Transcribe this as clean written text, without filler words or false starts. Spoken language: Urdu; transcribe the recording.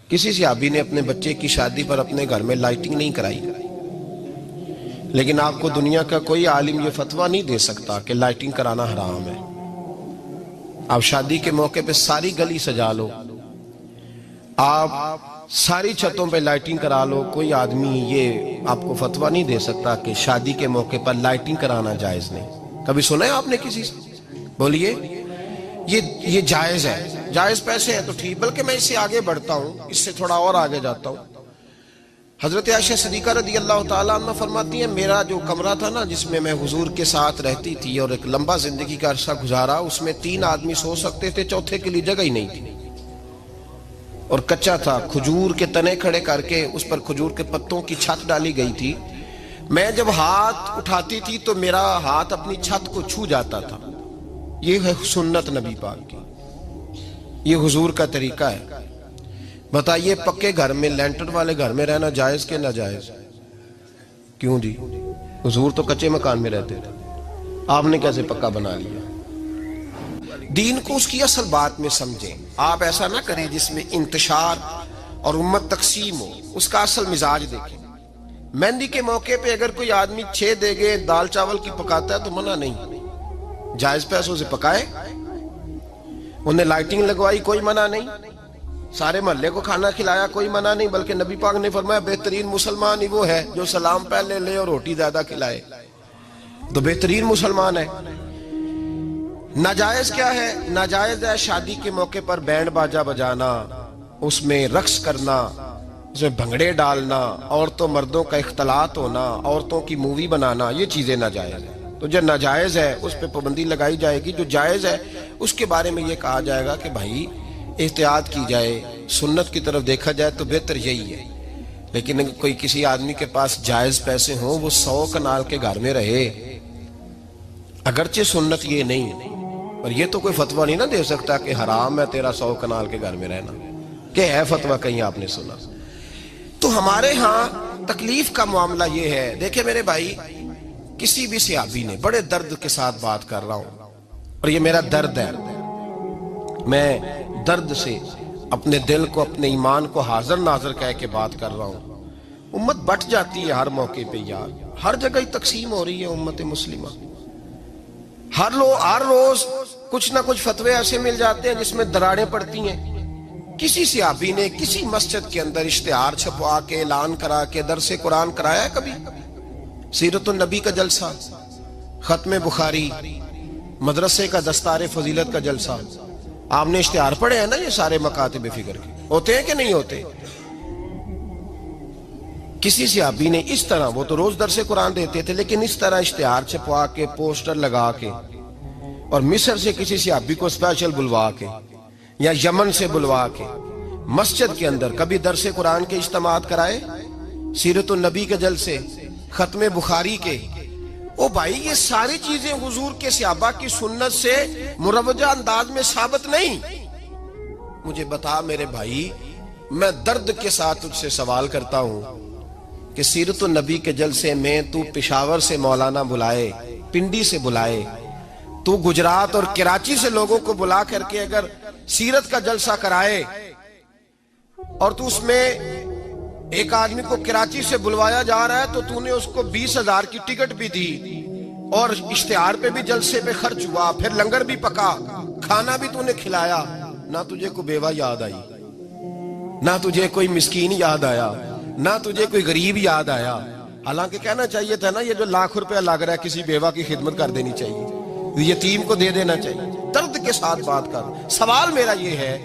کسی صحابی نے اپنے بچے کی شادی پر اپنے گھر میں لائٹنگ نہیں کرائی، لیکن آپ کو دنیا کا کوئی عالم یہ فتویٰ نہیں دے سکتا کہ لائٹنگ کرانا حرام ہے۔ آپ شادی کے موقع پہ ساری گلی سجا لو، آپ ساری چھتوں پہ لائٹنگ کرا لو، کوئی آدمی یہ آپ کو فتویٰ نہیں دے سکتا کہ شادی کے موقع پر لائٹنگ کرانا جائز نہیں۔ کبھی سنا ہے آپ نے کسی سے؟ بولیے یہ جائز ہے، جائز پیسے ہیں تو ٹھیک، بلکہ میں اس سے آگے بڑھتا ہوں، اس سے تھوڑا اور آگے جاتا ہوں۔ حضرت عائشہ صدیقہ رضی اللہ تعالیٰ عنہ فرماتی ہیں میرا جو کمرہ تھا نا جس میں میں حضور کے ساتھ رہتی تھی اور ایک لمبا زندگی کا عرصہ گزارا، اس میں 3 آدمی سو سکتے تھے، چوتھے کے لیے جگہ ہی نہیں تھی، اور کچا تھا، کھجور کے تنے کھڑے کر کے اس پر کھجور کے پتوں کی چھت ڈالی گئی تھی۔ میں جب ہاتھ اٹھاتی تھی تو میرا ہاتھ اپنی چھت کو چھو جاتا تھا۔ یہ ہے سنت نبی پاک کی، یہ حضور کا طریقہ ہے۔ بتائیے پکے گھر میں، لینٹر والے گھر میں رہنا جائز کہ ناجائز؟ کیوں جی؟ حضور تو کچے مکان میں رہتے تھے، آپ نے کیسے پکا بنا لیا؟ دین کو اس کی اصل بات میں سمجھیں، آپ ایسا نہ کریں جس میں انتشار اور امت تقسیم ہو، اس کا اصل مزاج دیکھیں۔ مہندی کے موقع پہ اگر کوئی آدمی 6 دیگیں دال چاول کی پکاتا ہے تو منع نہیں، جائز پیسوں سے پکائے۔ انہیں لائٹنگ لگوائی، کوئی منع نہیں، سارے محلے کو کھانا کھلایا، کوئی منع نہیں، بلکہ نبی پاک نے فرمایا بہترین مسلمان ہی وہ ہے جو سلام پہلے لے اور روٹی زیادہ کھلائے، تو بہترین مسلمان ہے۔ ناجائز کیا ہے؟ ناجائز ہے شادی کے موقع پر بینڈ باجا بجانا، اس میں رقص کرنا، اس میں بھنگڑے ڈالنا، عورتوں مردوں کا اختلاط ہونا، عورتوں کی مووی بنانا، یہ چیزیں ناجائز ہیں۔ تو جو ناجائز ہے اس پہ پابندی لگائی جائے گی، جو جائز ہے اس کے بارے میں یہ کہا جائے گا کہ بھائی احتیاط کی جائے، سنت کی طرف دیکھا جائے تو بہتر یہی ہے۔ لیکن اگر کوئی کسی آدمی کے پاس جائز پیسے ہوں، وہ 100 کنال کے گھر میں رہے، اگرچہ سنت یہ نہیں، اور یہ تو کوئی فتویٰ نہیں نہ دے سکتا کہ حرام ہے تیرا 100 کنال کے گھر میں رہنا، کہ ہے فتویٰ کہیں آپ نے سنا؟ تو ہمارے ہاں تکلیف کا معاملہ یہ ہے۔ دیکھیں میرے بھائی، کسی بھی صحابی نے، بڑے درد کے ساتھ بات کر رہا ہوں اور یہ میرا درد ہے، میں درد سے اپنے دل کو، اپنے ایمان کو حاضر ناظر کہہ کے بات کر رہا ہوں۔ امت بٹ جاتی ہے ہر موقع پہ یار، ہر جگہ ہی تقسیم ہو رہی ہے امت مسلمہ، ہر روز کچھ نہ کچھ فتوے ایسے مل جاتے ہیں جس میں دراڑیں پڑتی ہیں۔ کسی صحابی نے کسی مسجد کے اندر اشتہار چھپوا کے، اعلان کرا کے درس قرآن کرایا ہے کبھی؟ سیرت النبی کا جلسہ، ختم بخاری، مدرسے کا دستار فضیلت کا جلسہ، آپ نے اشتہار پڑھے ہیں نا یہ سارے مکاتب فکر کے، ہوتے ہیں کہ نہیں ہوتے؟ کسی صحابی نے اس طرح، وہ تو روز درس قرآن دیتے تھے، لیکن اس طرح اشتہار چھپوا کے، پوسٹر لگا کے، اور مصر سے کسی صحابی کو اسپیشل بلوا کے یا یمن سے بلوا کے مسجد کے اندر کبھی درس قرآن کے اجتماعات کرائے، سیرت النبی کے جلسے، ختم بخاری کے؟ او بھائی یہ ساری چیزیں حضور کے صحابہ کی سنت سے مروجہ انداز میں ثابت نہیں۔ مجھے بتا میرے بھائی، میں درد کے ساتھ تجھ سے سوال کرتا ہوں کہ سیرت النبی کے جلسے میں تو پشاور سے مولانا بلائے، پنڈی سے بلائے، تو گجرات اور کراچی سے لوگوں کو بلا کر کے اگر سیرت کا جلسہ کرائے، اور تو اس میں ایک آدمی کو کراچی سے بلوایا جا رہا ہے تو تو نے اس کو 20,000 کی ٹکٹ بھی دی، اور اشتہار پہ بھی جلسے پہ خرچ ہوا، پھر لنگر بھی پکا، کھانا بھی تو نے کھلایا، نہ تجھے کوئی بیوہ یاد آئی، نہ تجھے کوئی مسکین یاد آیا، نہ تجھے کوئی غریب یاد آیا؟ حالانکہ کہنا چاہیے تھا نا یہ جو ₹1,00,000 لگ رہا ہے کسی بیوہ کی خدمت کر دینی چاہیے، یتیم کو دے دینا چاہیے۔ درد کے ساتھ بات کر، سوال میرا یہ ہے